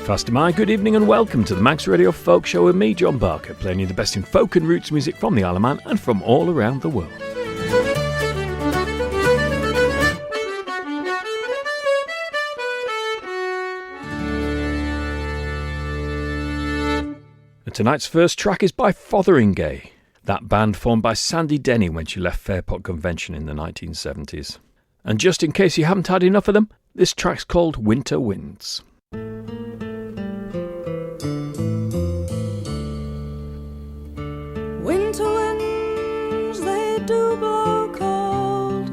Fast am I. Good evening and welcome to the Manx Radio Folk Show with me, John Barker, playing you the best in folk and roots music from the Isle of Man and from all around the world. And tonight's first track is by Fotheringay, that band formed by Sandy Denny when she left Fairport Convention in the 1970s. And just in case you haven't had enough of them, this track's called Winter Winds. Winter winds, they do blow cold.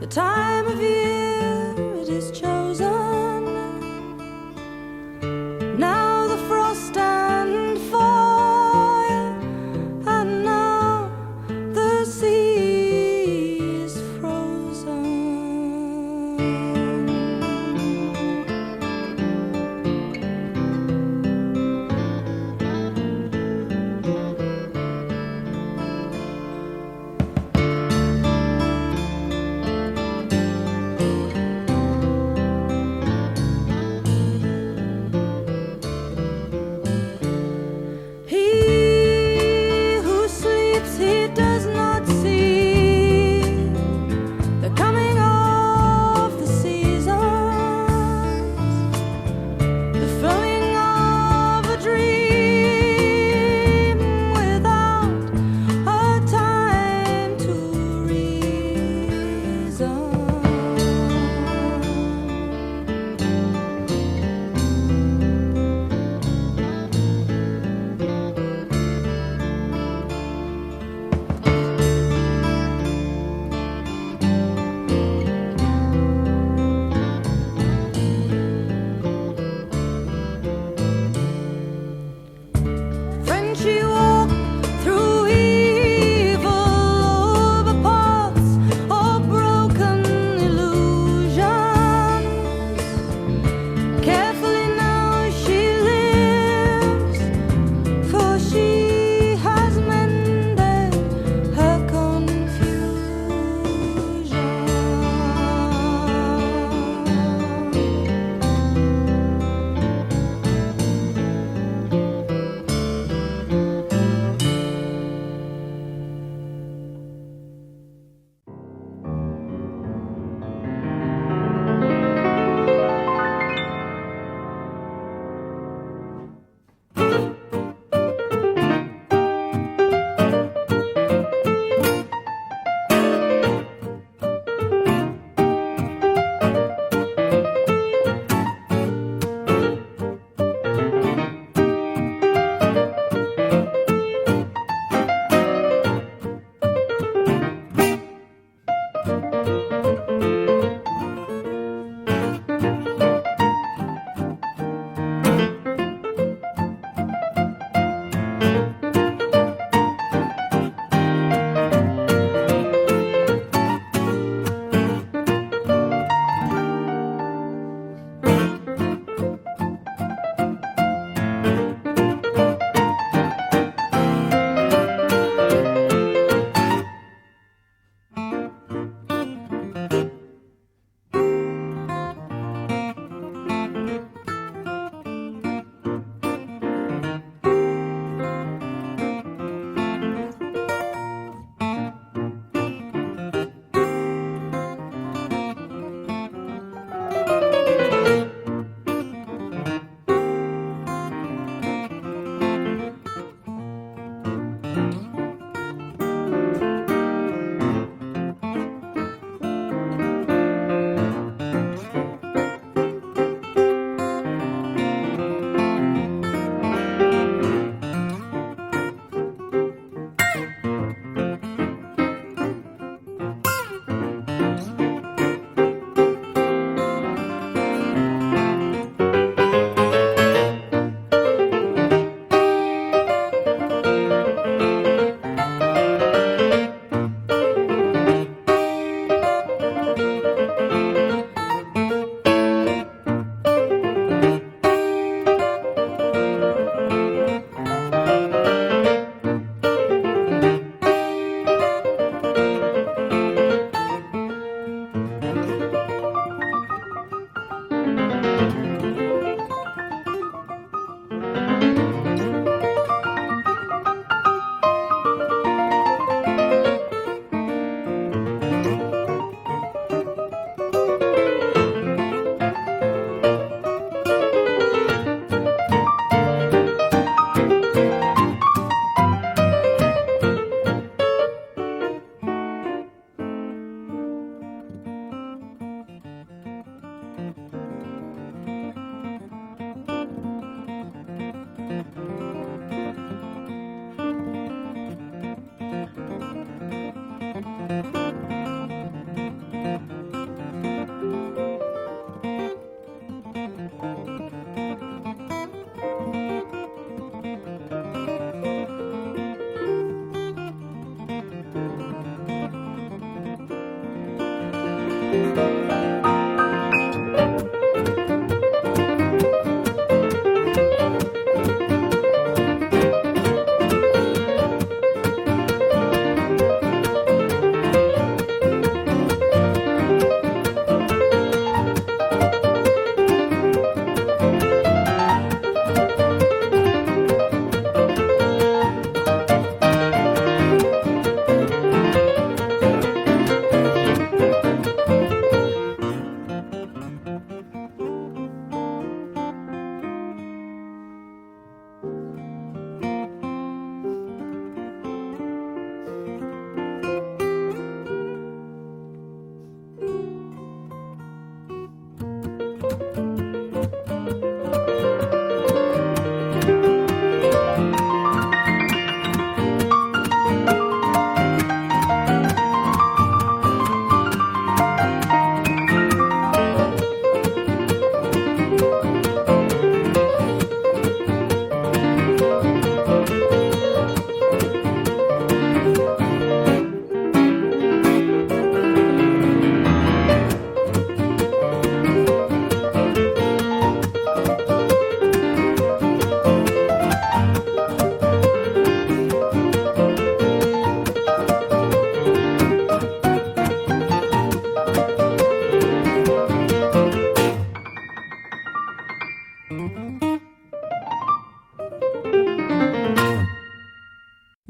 The time of year it is chosen. Now the frost and fire, and now the sea is frozen. He does not see the coming of the sea.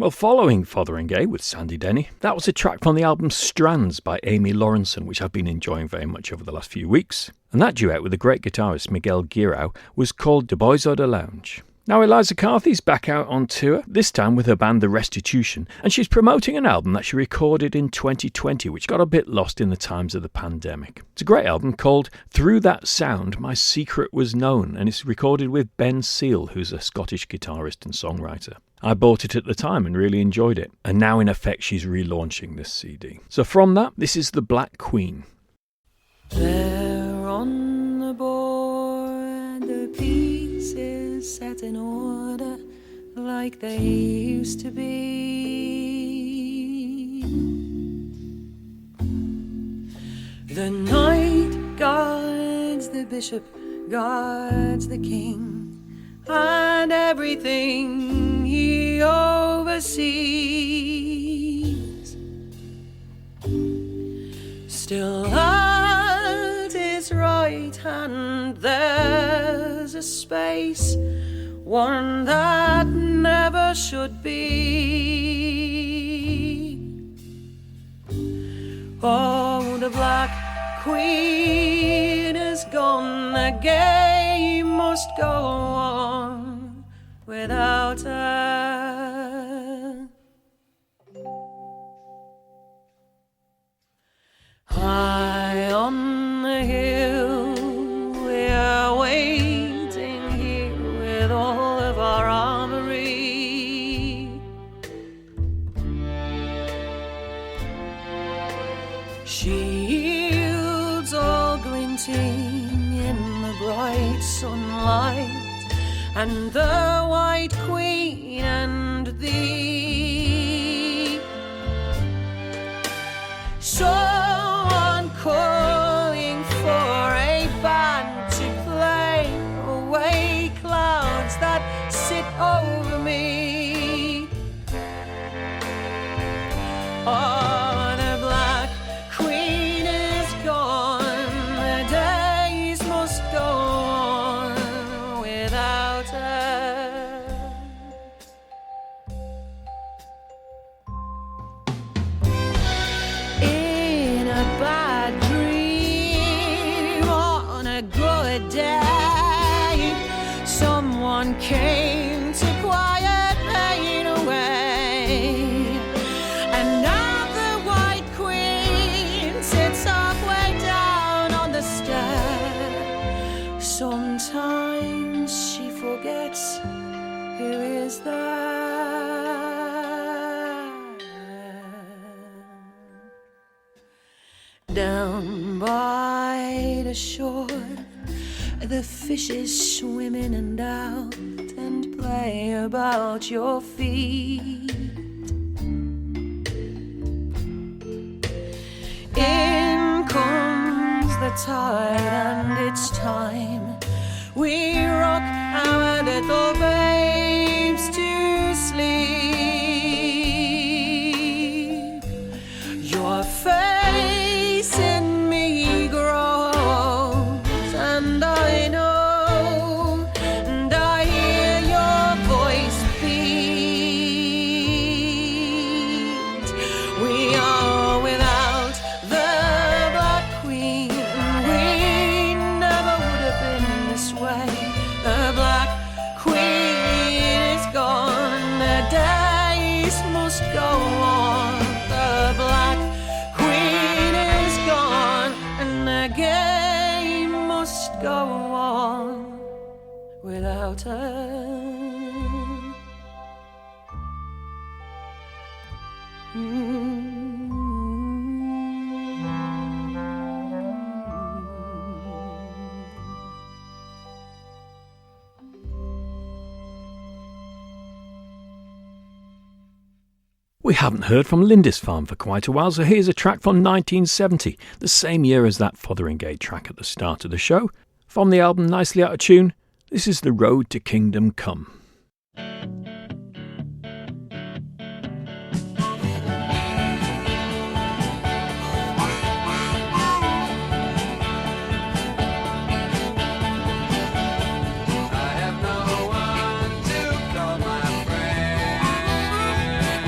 Well, following Fotheringay with Sandy Denny, that was a track from the album Strands by Amy Lawrenson, which I've been enjoying very much over the last few weeks. And that duet with the great guitarist Miguel Guirao was called De Boys of the Lounge. Now Eliza Carthy's back out on tour, this time with her band The Restitution, and she's promoting an album that she recorded in 2020, which got a bit lost in the times of the pandemic. It's a great album called Through That Sound, My Secret Was Known, and it's recorded with Ben Seal, who's a Scottish guitarist and songwriter. I bought it at the time and really enjoyed it, and now in effect she's relaunching this CD. So from that, this is The Black Queen. There on the board, the pieces set in order like they used to be. The knight guards the bishop, guards the king, and everything he oversees. Still at his right hand there's a space, one that never should be. Oh, the Black Queen is gone, the game must go on without her. High on the hill, we are waiting here with all of our armory. Shields all glinting in the bright sunlight, and the White Queen and thee. Someone calling for a band to play away clouds that sit over me. Oh, the Black Queen is gone, the days must go on without her. In a bad dream, on a good day, someone came to quiet pain away. And now the White Queen sits halfway down on the stair. Sometimes she forgets who is there. Down by the shore, the fishes swim in and out and play about your feet. In comes the tide and it's time we rock our little babes to sleep. Your face in me grows, and I know, and I hear your voice beat. We are without the Black Queen, we never would have been this way. The Black Queen is gone, the days must go on. The Black Queen is gone, and the game must go on without her. We haven't heard from Lindisfarne for quite a while, so here's a track from 1970, the same year as that Fotheringay track at the start of the show. From the album Nicely Out of Tune, this is The Road to Kingdom Come. I have no one to call my friend.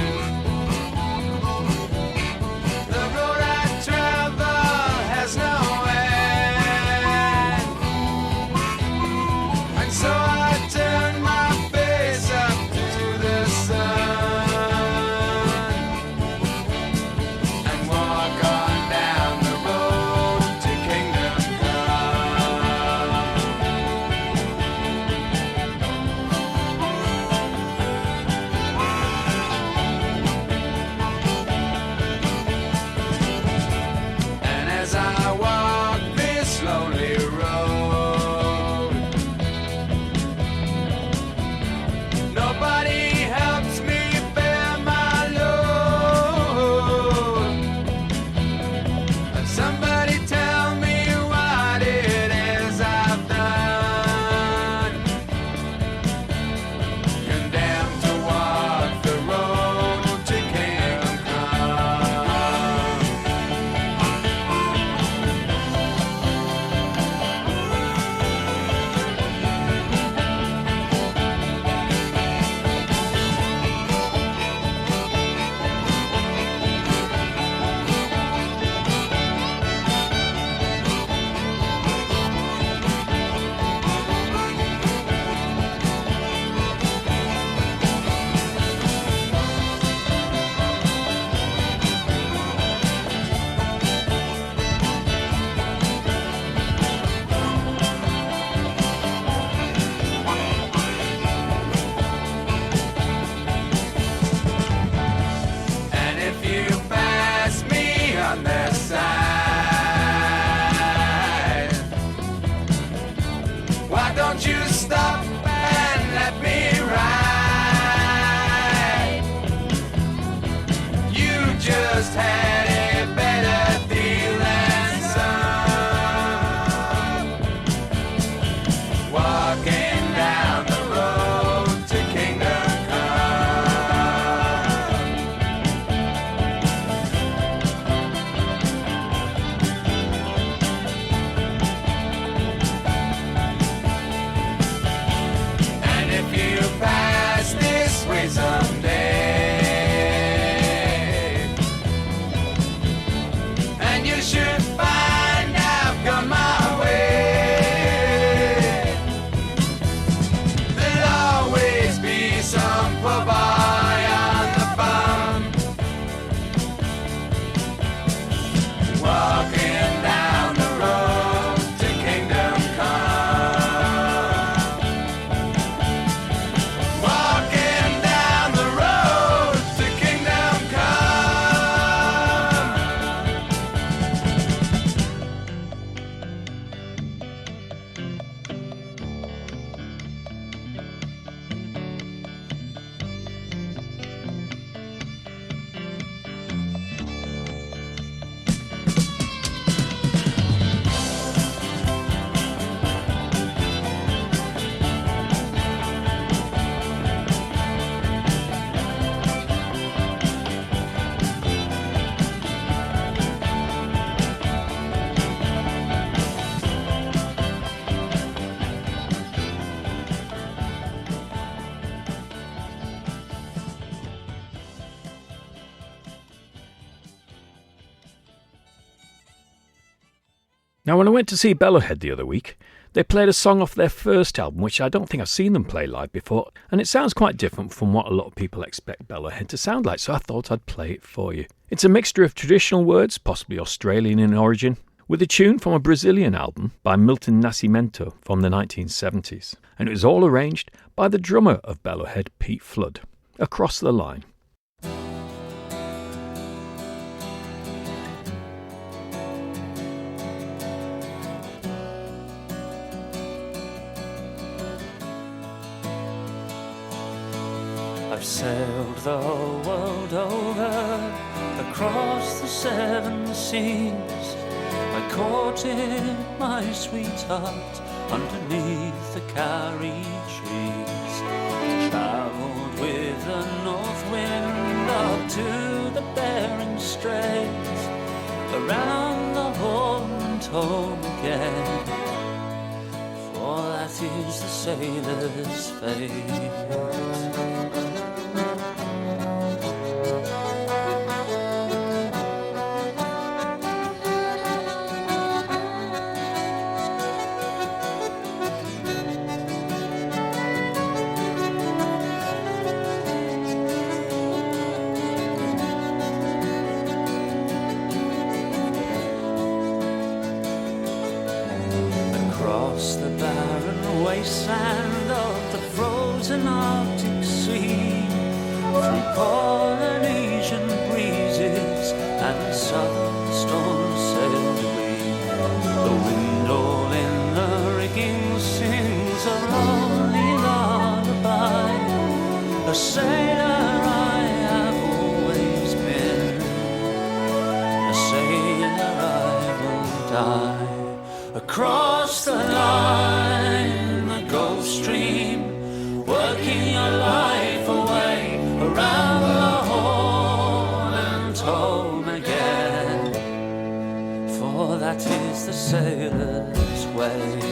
Now, when I went to see Bellowhead the other week, they played a song off their first album, which I don't think I've seen them play live before, and it sounds quite different from what a lot of people expect Bellowhead to sound like, so I thought I'd play it for you. It's a mixture of traditional words, possibly Australian in origin, with a tune from a Brazilian album by Milton Nascimento from the 1970s, and it was all arranged by the drummer of Bellowhead, Pete Flood. Across the Line. I've sailed the whole world over, across the 7 seas. I courted my sweetheart underneath the Karri trees. Travelled with the north wind up to the Bering Straits, around the Horn and home again, for that is the sailor's fate. Across the barren wasteland of the frozen Arctic Sea, through Polynesian breezes and southern storms sailed we. The wind all in the rigging sings a lonely lullaby. A sailor I have always been, a sailor I will die. Across the line, the Gulf Stream, working your life away, around the Horn and home again, for that is the sailor's way.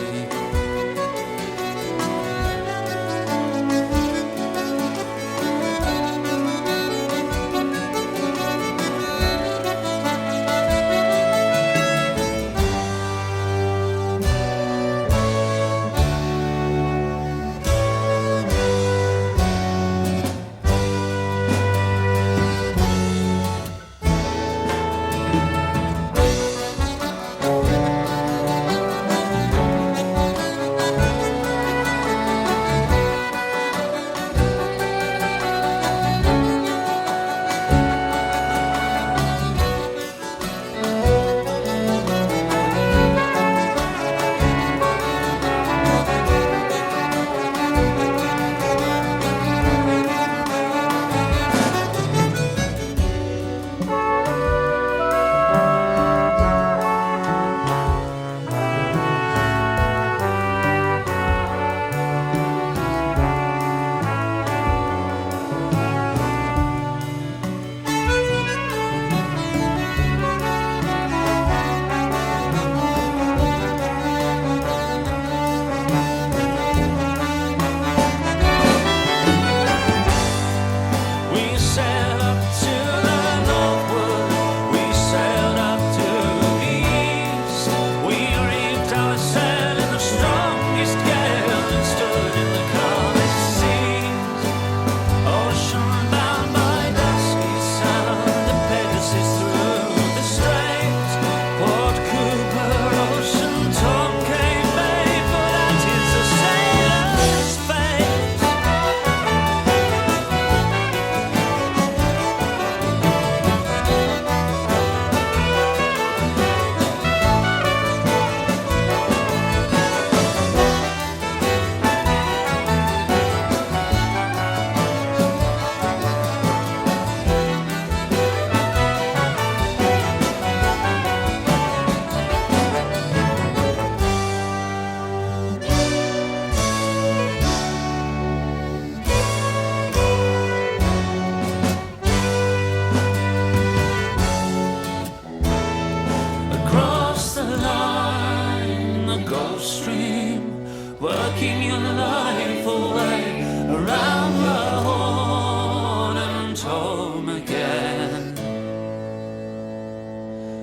working your life away around the Horn and home again.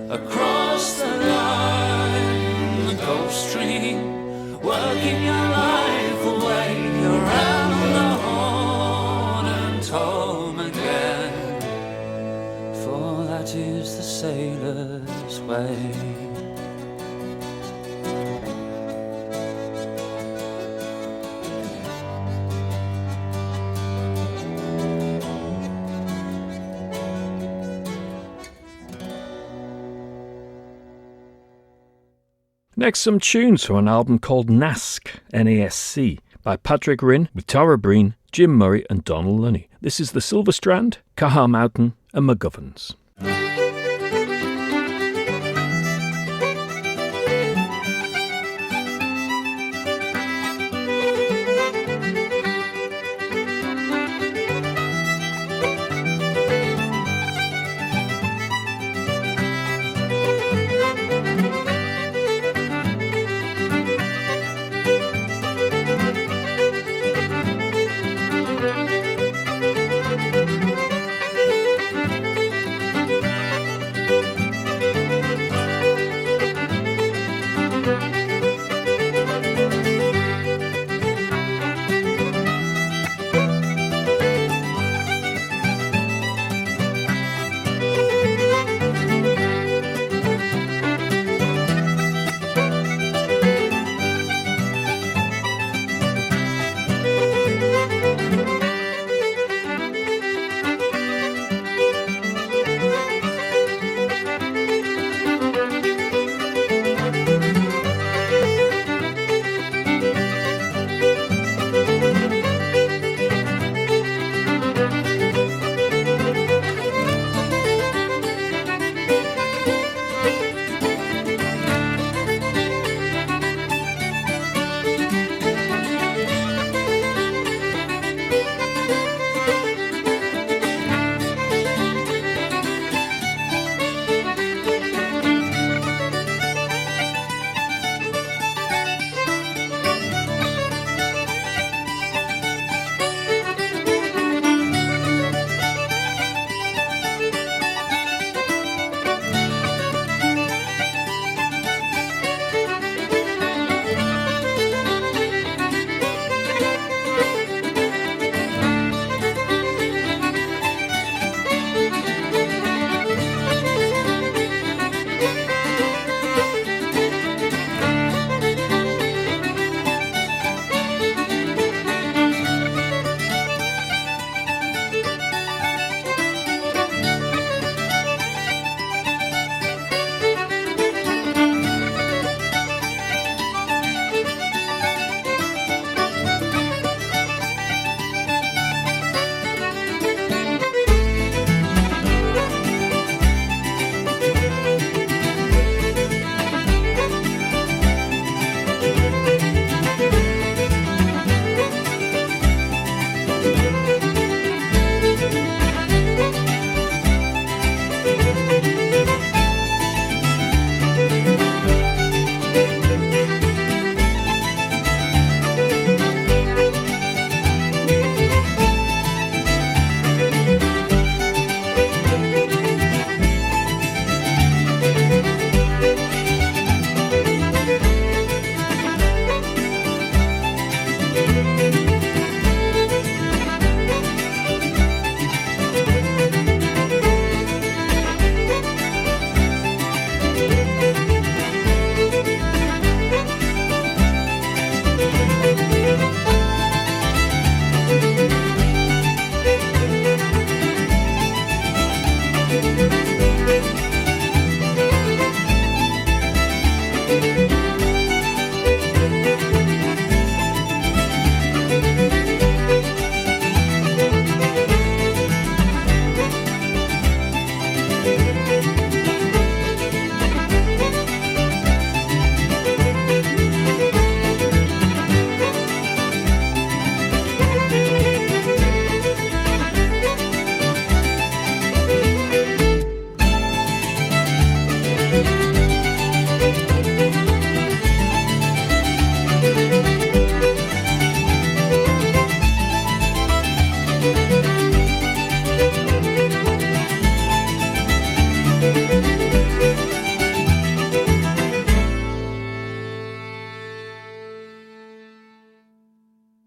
Across the line, way. Next, some tunes from an album called Nasc, N-A-S-C, by Patrick Rinn with Tara Breen, Jim Murray and Donald Lunny. This is The Silver Strand, Caher Mountain and McGovern's.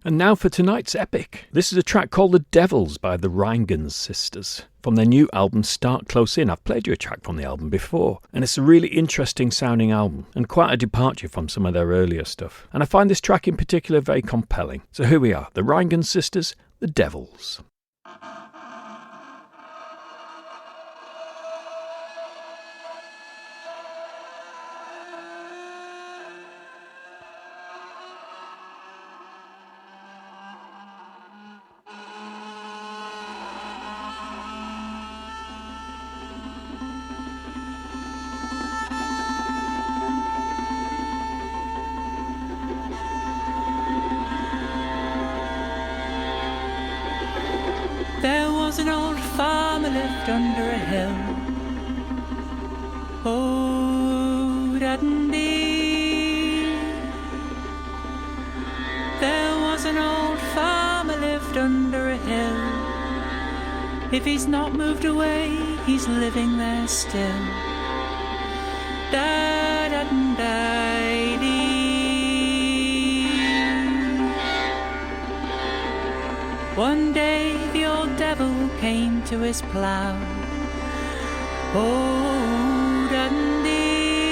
And now for tonight's epic. This is a track called The Devils by the Rheingans Sisters from their new album Start Close In. I've played you a track from the album before, and it's a really interesting sounding album and quite a departure from some of their earlier stuff. And I find this track in particular very compelling. So here we are, the Rheingans Sisters, The Devils. There was an old farmer lived under a hill. Oh, Dundee. There was an old farmer lived under a hill. If he's not moved away, he's living there still. Da-da-da-dee. One day the old devil came to his plough. Oh, Dundee.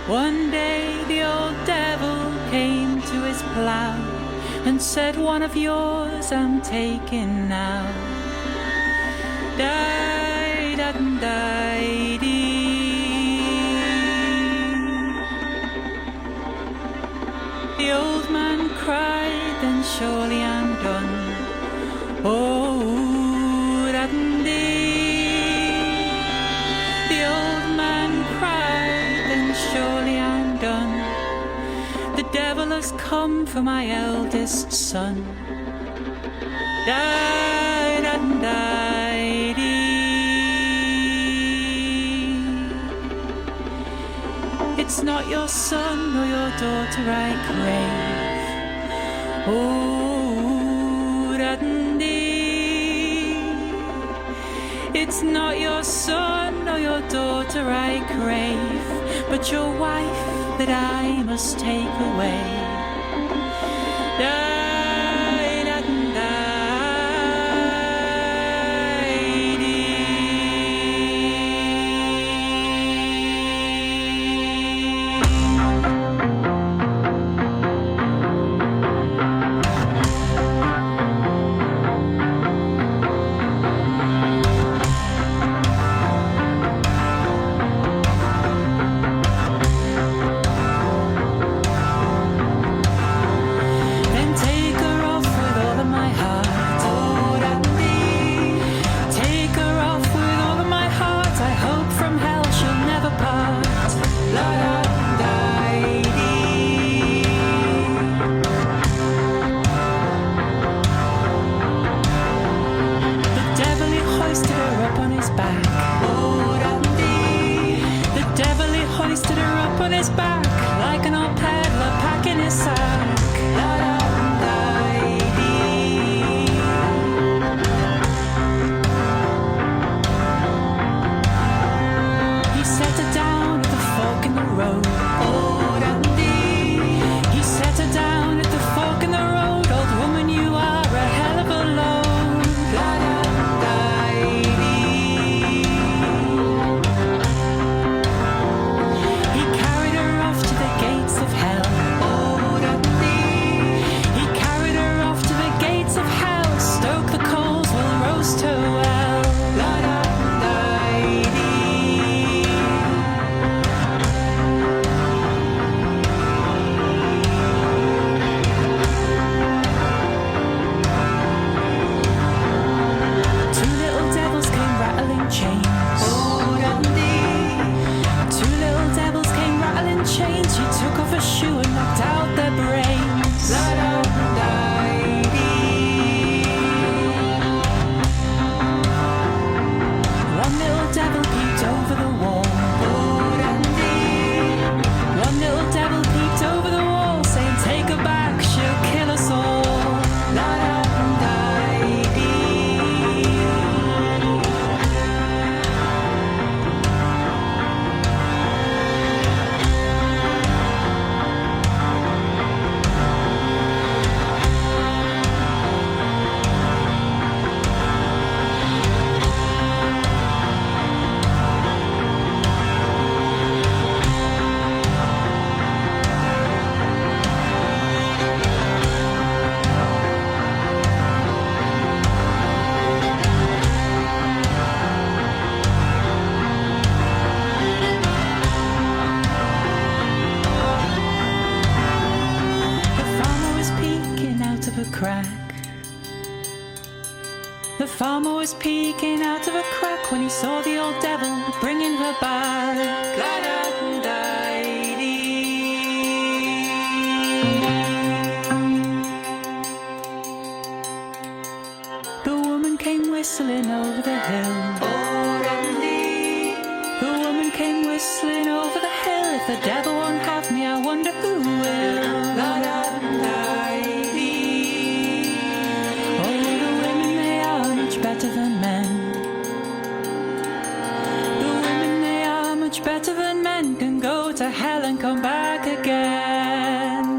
One day the old devil came to his plough and said, one of yours I'm taking now. Die-da-dee. The old man cried, then surely I'm done. Oh, Dundee. The old man cried, then surely I'm done. The devil has come for my eldest son. Die-da-dee. It's not your son or your daughter I crave. Oh, Dundee. It's not your son or your daughter I crave, but your wife that I must take away. Off The farmer was peeking out of a crack when he saw the old devil bringing her back. The woman came whistling over the hill. The woman came whistling over the hill. If the devil won't have me, I wonder who will. Oh, the women, they are much better than men. The women, they are much better than men. Can go to hell and come back again.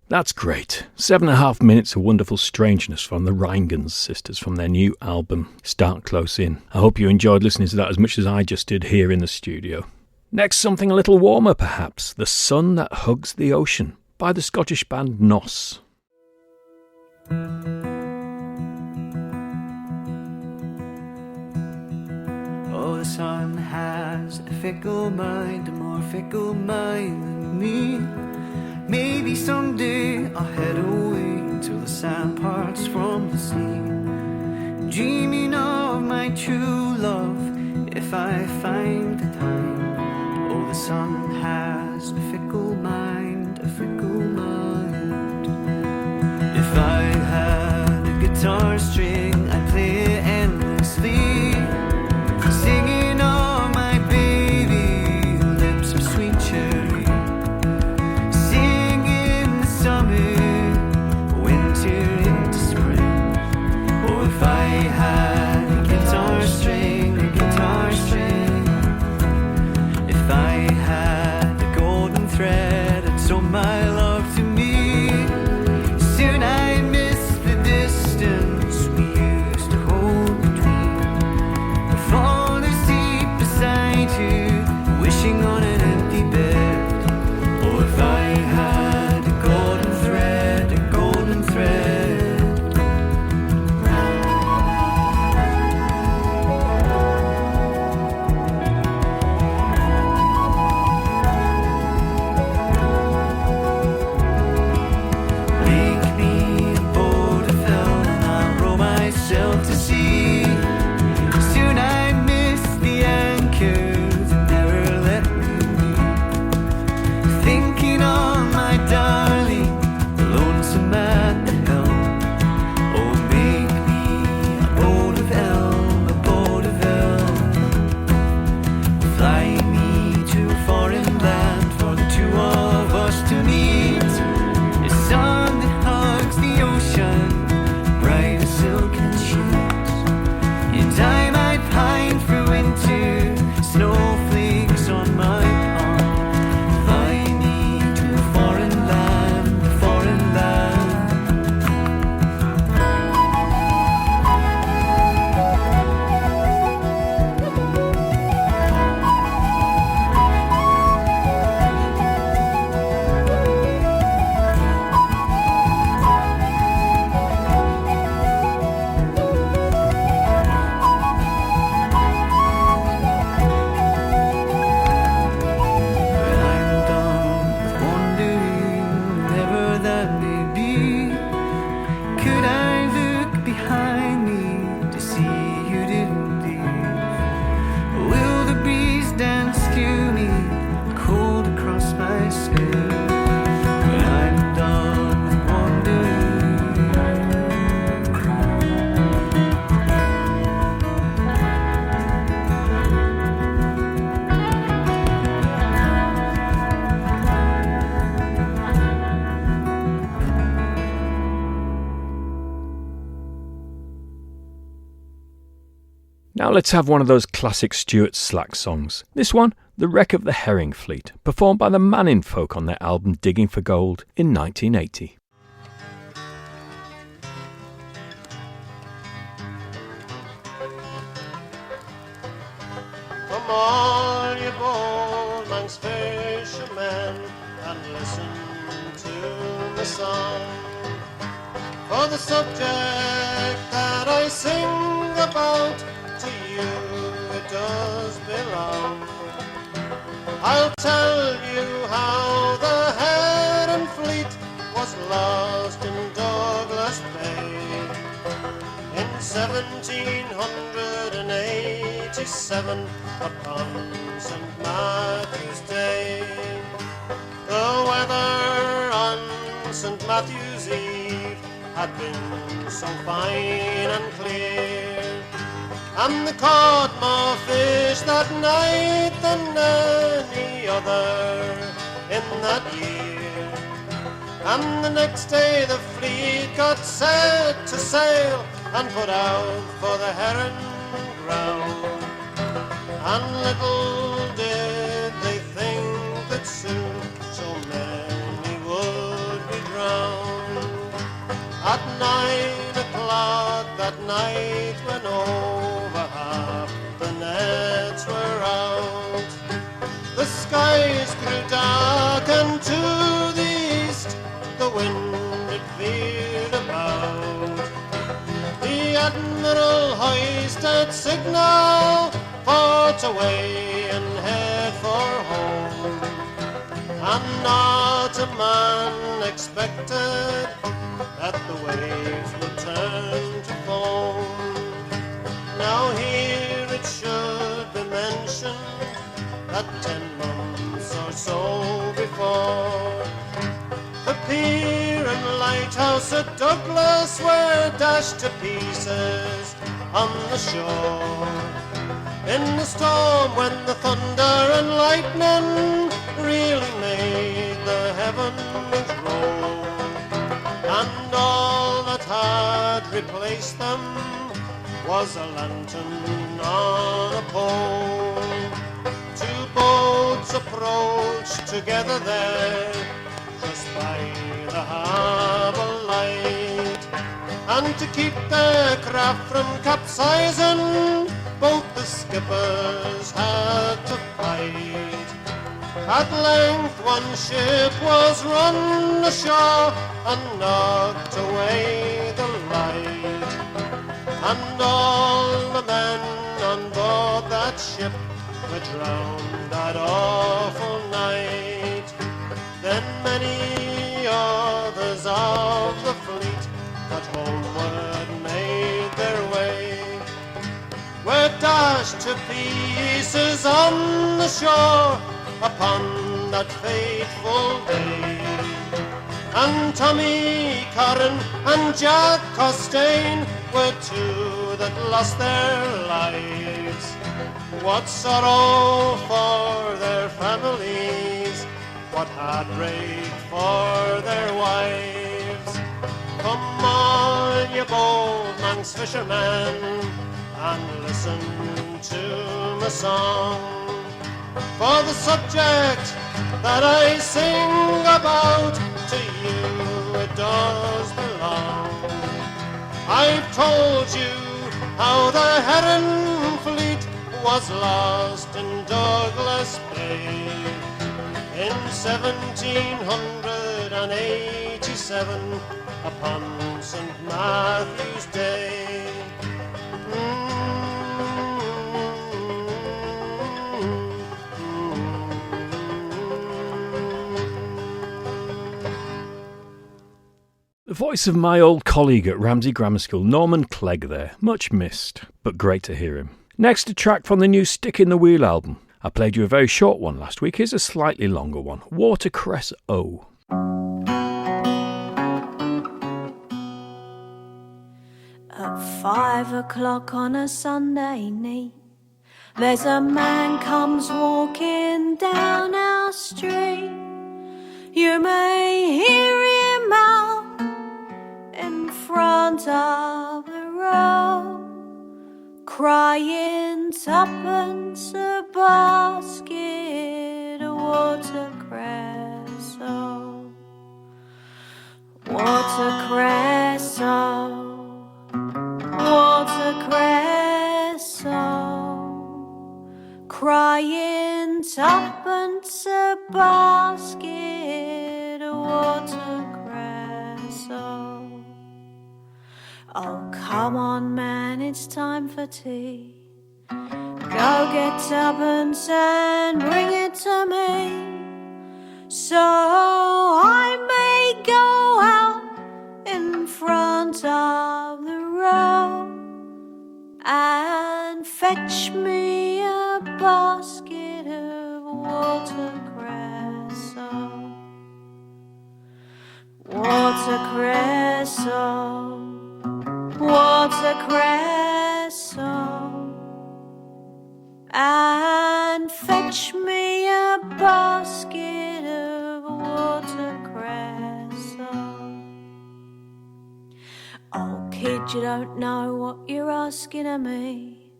That's great. 7.5 minutes of wonderful strangeness from the Rheingans sisters from their new album, Start Close In. I hope you enjoyed listening to that as much as I just did here in the studio. Next, something a little warmer perhaps, The Sun That Hugs the Ocean by the Scottish band Nos. Oh, the sun has a fickle mind, a more fickle mind than me. Maybe someday I'll head away till the sand parts from the sea, dreaming of my true love if I find the time. Oh, the sun has a fickle mind, a fickle mind. If I had a guitar string, I'd play it endlessly, singing of my baby, lips of sweet cherry, singing the summer, winter into spring. Oh, if I had a guitar string, if I had a golden thread, I'd sew my love to me. Soon I'd miss the distance we that may be. Could I look behind me to see you didn't leave? Will the breeze dance through me, cold across my skin? When I'm done wandering. Now let's have one of those classic Stuart Slack songs. This one, The Wreck of the Herring Fleet, performed by the Manning Folk on their album Digging for Gold in 1980. Come all you bold man's fishermen and listen to the song. For the subject that I sing about, to you it does belong. I'll tell you how the Heron Fleet was lost in Douglas Bay in 1787 upon St. Matthew's Day. The weather on St. Matthew's Eve had been so fine and clear, and they caught more fish that night than any other in that year. And the next day the fleet got set to sail and put out for the Heron ground. And little did they think that soon so many would be drowned. At 9 o'clock that night, when over half the nets were out, the skies grew dark, and to the east the wind it veered about. The Admiral hoisted signal for to weigh and head for home, and not a man expected that the waves would turn to foam. Now here it should be mentioned that 10 months or so before, the pier and lighthouse at Douglas were dashed to pieces on the shore. In the storm, when the thunder and lightning really made the heavens roll, and all that had replaced them was a lantern on a pole. Two boats approached together there, just by the harbour light, and to keep their craft from capsizing, both the skippers had to fight. At length one ship was run ashore and knocked away the light, and all the men on board that ship were drowned that awful night. Then many others of the fleet that homeward made their way were dashed to pieces on the shore upon that fateful day. And Tommy Corrin and Jack Costain were two that lost their lives. What sorrow for their families, what heartbreak for their wives. Come on, you bold man's fishermen, and listen to my song. For the subject that I sing about, to you it does belong. I've told you how the Heron Fleet was lost in Douglas Bay in 1787 upon St. Matthew's Day. The voice of my old colleague at Ramsey Grammar School, Norman Clegg there. Much missed, but great to hear him. Next, a track from the new Stick in the Wheel album. I played you a very short one last week. Here's a slightly longer one. Watercress O. At 5 o'clock on a Sunday night, there's a man comes walking down our street. You may hear him out in front of the road, crying tuppence a basket of watercress, oh, watercress, oh, watercress, oh, crying tuppence a basket of watercress, oh. Oh, come on, man, it's time for tea. Go get tuppence and bring it to me, so I may go out in front of the road and fetch me a basket of watercress, oh, watercress, oh, watercress, oh, and fetch me a basket of watercress, oh. Oh, kid, you don't know what you're asking of me.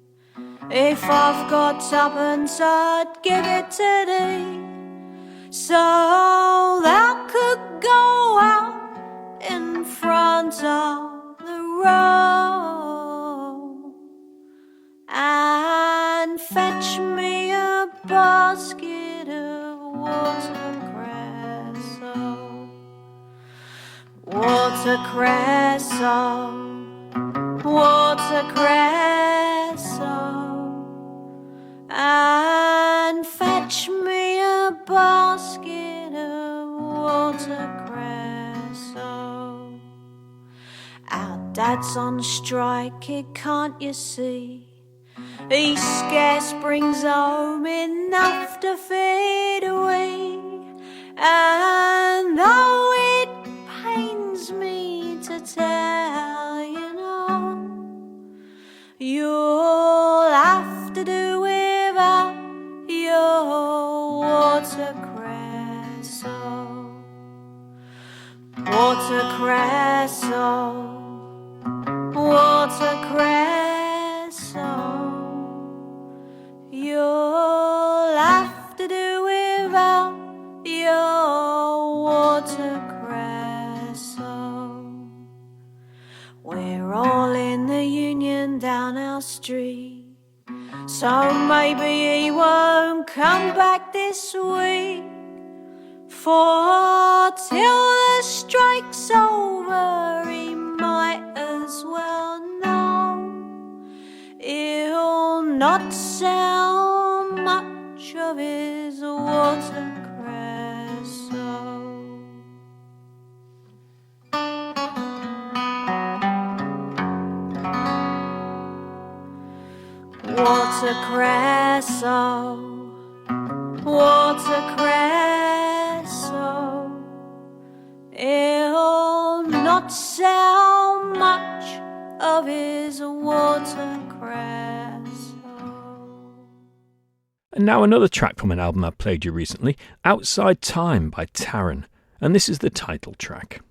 If I've got tuppence, I'd give it to thee, so thou could go out in front of the road and fetch me a basket of watercress, oh, watercress, oh, watercress, oh, and fetch me a basket of watercress, oh. Our dad's on strike, kid, can't you see? He scarce brings home enough to feed a wee, and though it pains me to tell you, know, you'll have to do without your watercress, oh, watercress, oh, watercress, oh, you'll have to do without your watercress, oh. We're all in the union down our street, so maybe he won't come back this week, for till the strike's over he might as well know he'll not sell much of his watercress, oh. Watercress, oh, watercress, oh, he'll not sell much of his watercress, oh. And now another track from an album I played you recently, Outside Time by Taran, and this is the title track.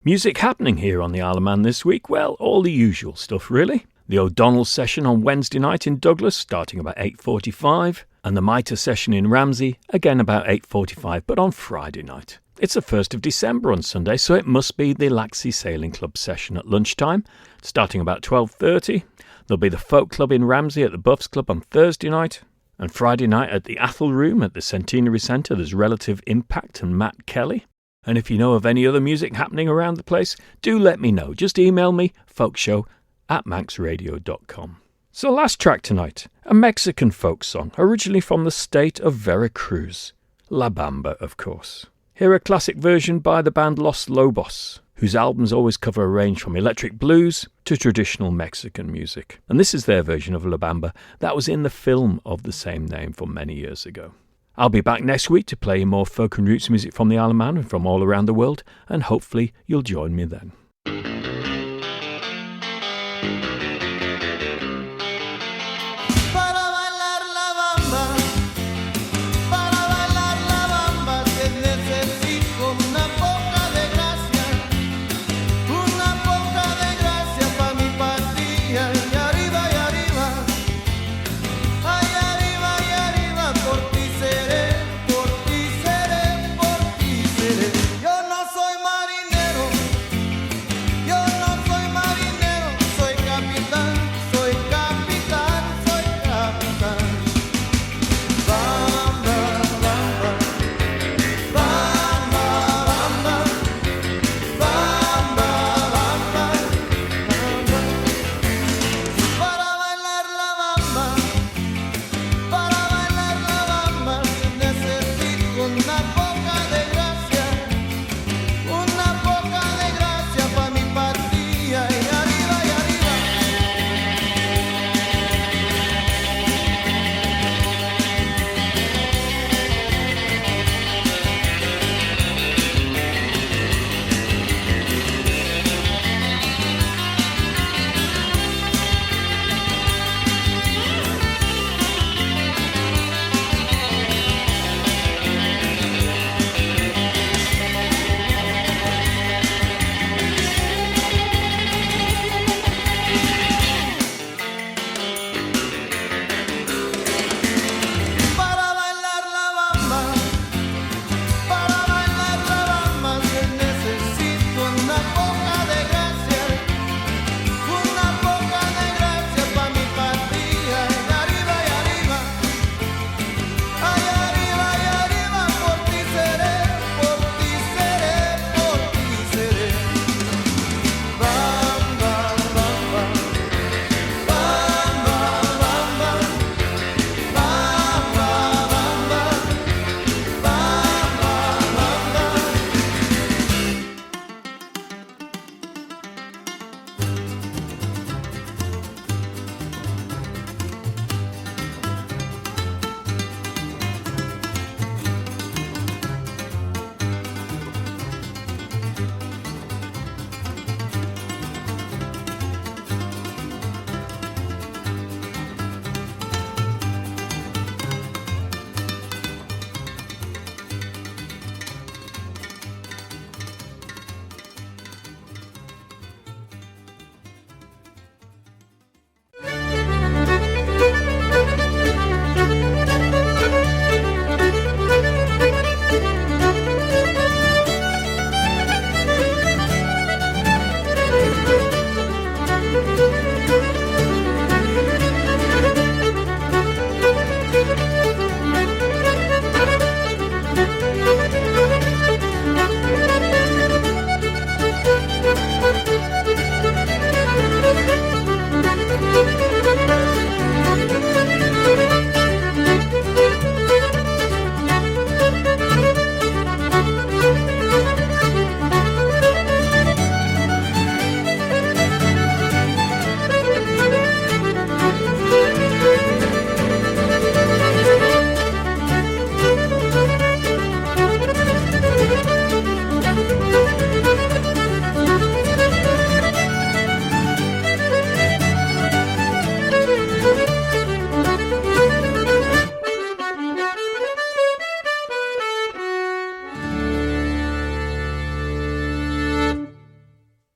Music happening here on the Isle of Man this week? Well, all the usual stuff really. The O'Donnell session on Wednesday night in Douglas starting about 8:45 and the Mitre session in Ramsey again about 8:45 but on Friday night. It's the 1st of December on Sunday, so it must be the Laxey Sailing Club session at lunchtime starting about 12:30. There'll be the Folk Club in Ramsey at the Buffs Club on Thursday night. And Friday night at the Athol Room at the Centenary Centre, there's Relative Impact and Matt Kelly. And if you know of any other music happening around the place, do let me know. Just email me, folkshow@manxradio.com. So last track tonight, a Mexican folk song, originally from the state of Veracruz. La Bamba, of course. Here a classic version by the band Los Lobos, whose albums always cover a range from electric blues to traditional Mexican music. And this is their version of La Bamba that was in the film of the same name from many years ago. I'll be back next week to play more folk and roots music from the Isle of Man and from all around the world, and hopefully you'll join me then.